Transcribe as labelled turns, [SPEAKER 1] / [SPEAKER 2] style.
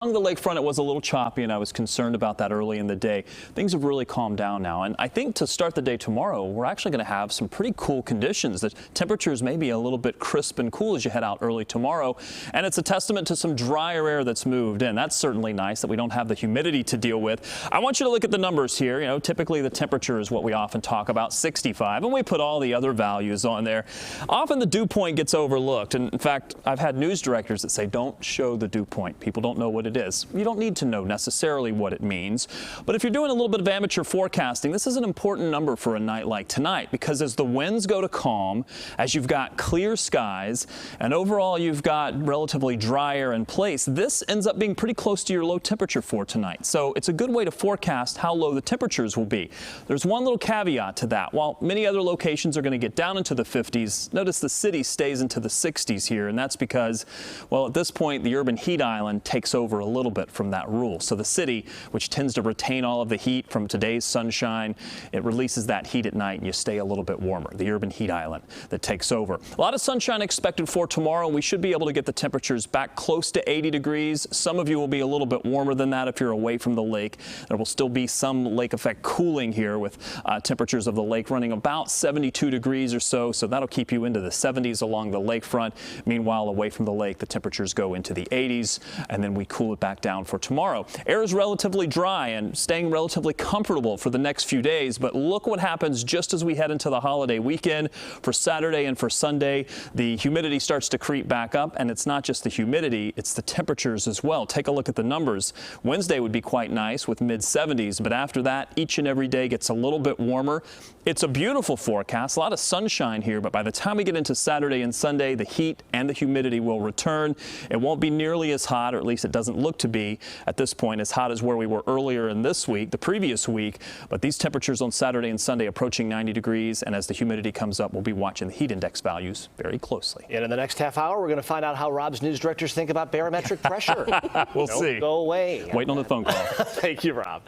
[SPEAKER 1] Along the lakefront, it was a little choppy, and I was concerned about that early in the day. Things have really calmed down now, and I think to start the day tomorrow, we're actually going to have some pretty cool conditions. The temperatures may be a little bit crisp and cool as you head out early tomorrow, and it's a testament to some drier air that's moved in. That's certainly nice that we don't have the humidity to deal with. I want you to look at the numbers here. You know, typically the temperature is what we often talk about, 65, and we put all the other values on there. Often the dew point gets overlooked, and in fact, I've had news directors that say don't show the dew point. People don't know what it is. You don't need to know necessarily what it means, but if you're doing a little bit of amateur forecasting, this is an important number for a night like tonight, because as the winds go to calm, as you've got clear skies, and overall you've got relatively dry air in place, this ends up being pretty close to your low temperature for tonight. So it's a good way to forecast how low the temperatures will be. There's one little caveat to that. While many other locations are going to get down into the 50s, notice the city stays into the 60s here, and that's because, well, at this point the urban heat island takes over a little bit from that rule. So the city, which tends to retain all of the heat from today's sunshine, it releases that heat at night and you stay a little bit warmer. The urban heat island that takes over. A lot of sunshine expected for tomorrow. We should be able to get the temperatures back close to 80 degrees. Some of you will be a little bit warmer than that if you're away from the lake. There will still be some lake effect cooling here with temperatures of the lake running about 72 degrees or so. So that'll keep you into the 70s along the lakefront. Meanwhile, away from the lake, the temperatures go into the 80s, and then we cool it back down for tomorrow. Air is relatively dry and staying relatively comfortable for the next few days, but look what happens just as we head into the holiday weekend. For Saturday and for Sunday, the humidity starts to creep back up, and it's not just the humidity, it's the temperatures as well. Take a look at the numbers. Wednesday would be quite nice with mid-70s, but after that, each and every day gets a little bit warmer. It's a beautiful forecast, a lot of sunshine here, but by the time we get into Saturday and Sunday, the heat and the humidity will return. It won't be nearly as hot, or at least it doesn't look to be at this point as hot as where we were earlier in this week, the previous week, but these temperatures on Saturday and Sunday approaching 90 degrees, and as the humidity comes up, we'll be watching the heat index values very closely.
[SPEAKER 2] And in the next half hour, we're going to find out how Robb's news directors think about barometric pressure.
[SPEAKER 1] We'll see.
[SPEAKER 2] Don't go away.
[SPEAKER 1] Waiting on the phone call.
[SPEAKER 2] Thank you, Robb.